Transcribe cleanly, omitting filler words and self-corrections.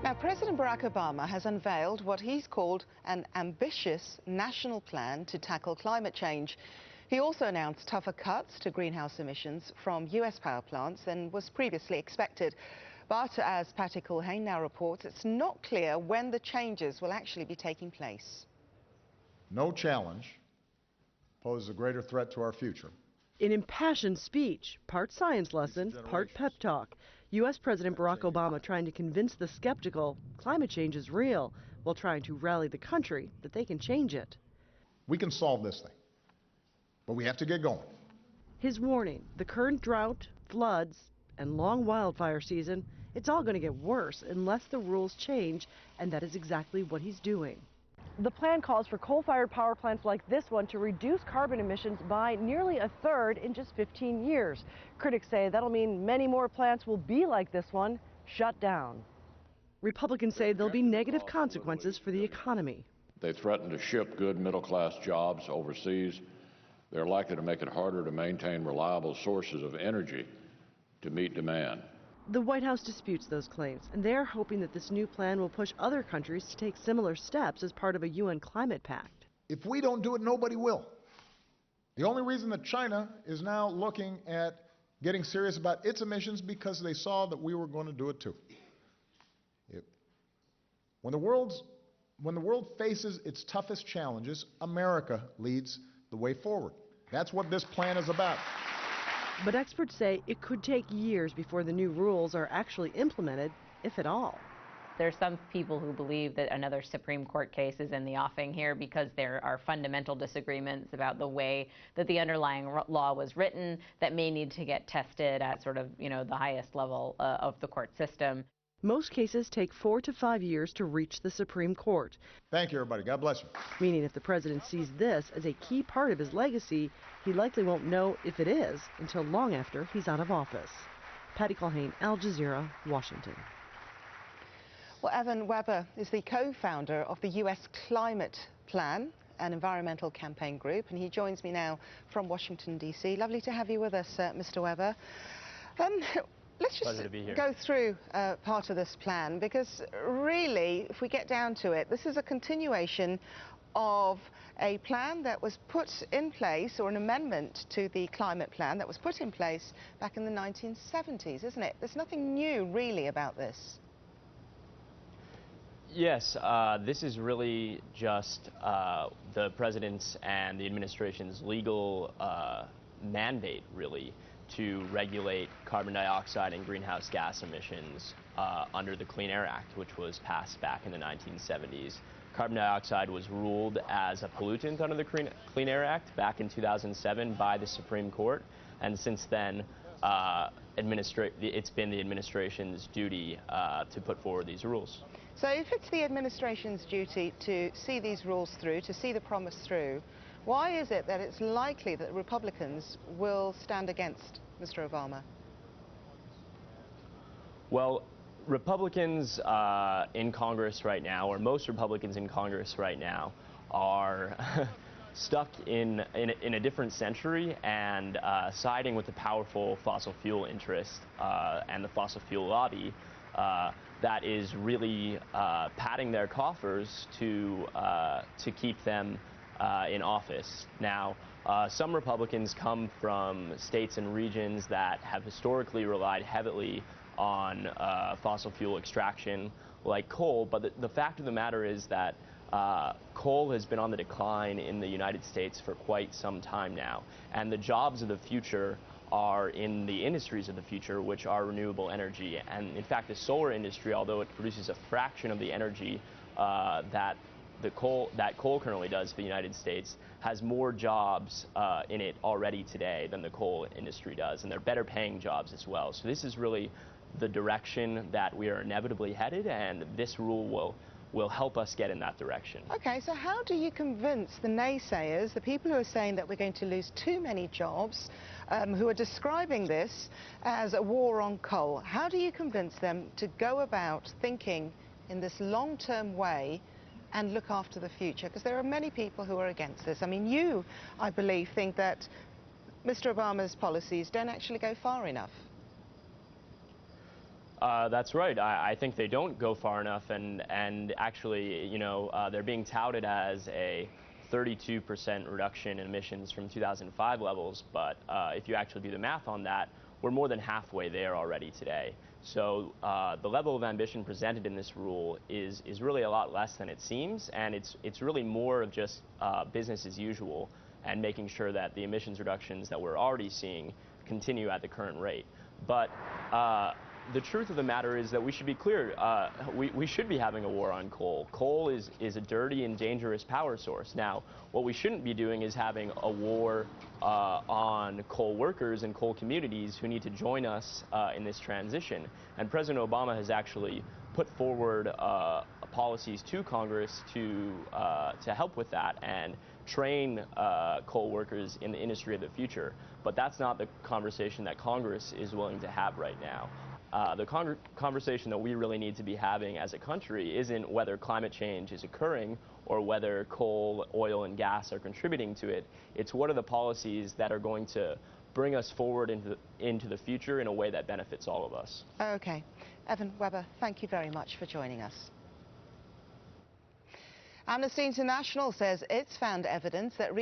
Now, President Barack Obama has unveiled what he's called an ambitious national plan to tackle climate change. He also announced tougher cuts to greenhouse emissions from U.S. power plants than was previously expected. But as Patty Culhane now reports, it's not clear when the changes will actually be taking place. No challenge poses a greater threat to our future. An impassioned speech, part science lesson, part pep talk. U.S. President Barack Obama trying to convince the skeptical climate change is real while trying to rally the country that they can change it. We can solve this thing, but we have to get going. His warning, the current drought, floods, and long wildfire season, it's all going to get worse unless the rules change, and that is exactly what he's doing. The plan calls for coal-fired power plants like this one to reduce carbon emissions by nearly a third in just 15 years. Critics say that'll mean many more plants will be like this one, shut down. Republicans say there'll be negative consequences for the economy. They threaten to ship good middle-class jobs overseas. They're likely to make it harder to maintain reliable sources of energy to meet demand. The White House disputes those claims, and they're hoping that this new plan will push other countries to take similar steps as part of a UN climate pact. If we don't do it, nobody will. The only reason that China is now looking at getting serious about its emissions because they saw that we were going to do it too. When the world faces its toughest challenges, America leads the way forward. That's what this plan is about. But experts say it could take years before the new rules are actually implemented, if at all. There's some people who believe that another Supreme Court case is in the offing here because there are fundamental disagreements about the way that the underlying law was written that may need to get tested at sort of, the highest level of the court system. Most cases take 4 to 5 years to reach the Supreme Court. Thank you, everybody. God bless you. Meaning if the president sees this as a key part of his legacy, he likely won't know if it is until long after he's out of office. Patty Culhane, Al Jazeera, Washington. Well, Evan Weber is the co-founder of the U.S. Climate Plan, an environmental campaign group, and he joins me now from Washington, D.C. Lovely to have you with us, Mr. Weber. Let's just go through part of this plan, because really, if we get down to it, this is a continuation of a plan that was put in place, or an amendment to the climate plan that was put in place back in the 1970s, isn't it? There's nothing new really about this. Yes, this is really just the president's and the administration's legal mandate, really, to regulate carbon dioxide and greenhouse gas emissions under the Clean Air Act, which was passed back in the 1970s. Carbon dioxide was ruled as a pollutant under the Clean Air Act back in 2007 by the Supreme Court, and since then it's been the administration's duty to put forward these rules. So if it's the administration's duty to see these rules through, to see the promise through, why is it that it's likely that Republicans will stand against Mr. Obama? Well, Republicans in Congress right now, or most Republicans in Congress right now, are stuck in a different century and siding with the powerful fossil fuel interest and the fossil fuel lobby that is really padding their coffers to keep them in office. Now, some Republicans come from states and regions that have historically relied heavily on fossil fuel extraction like coal, but the fact of the matter is that coal has been on the decline in the United States for quite some time now, and the jobs of the future are in the industries of the future, which are renewable energy. And in fact, the solar industry, although it produces a fraction of the energy that coal currently does for the United States, has more jobs in it already today than the coal industry does, and they're better paying jobs as well. So this is really the direction that we are inevitably headed, and this rule will help us get in that direction. Okay, so how do you convince the naysayers, the people who are saying that we're going to lose too many jobs, who are describing this as a war on coal, how do you convince them to go about thinking in this long-term way and look after the future? Because there are many people who are against this. I mean, you, I believe, think that Mr. Obama's policies don't actually go far enough. That's right. I think they don't go far enough, and actually, you know, they're being touted as a 32% reduction in emissions from 2005 levels, but if you actually do the math on that, we're more than halfway there already today. So the level of ambition presented in this rule is really a lot less than it seems, and it's really more of just business as usual and making sure that the emissions reductions that we're already seeing continue at the current rate. But the truth of the matter is that we should be clear, we should be having a war on coal. Coal is a dirty and dangerous power source. Now, what we shouldn't be doing is having a war on coal workers and coal communities who need to join us in this transition. And President Obama has actually put forward policies to Congress to help with that and train coal workers in the industry of the future. But that's not the conversation that Congress is willing to have right now. The conversation that we really need to be having as a country isn't whether climate change is occurring or whether coal, oil, and gas are contributing to it. It's what are the policies that are going to bring us forward into the future in a way that benefits all of us. Okay. Evan Webber, thank you very much for joining us. Amnesty International says it's found evidence that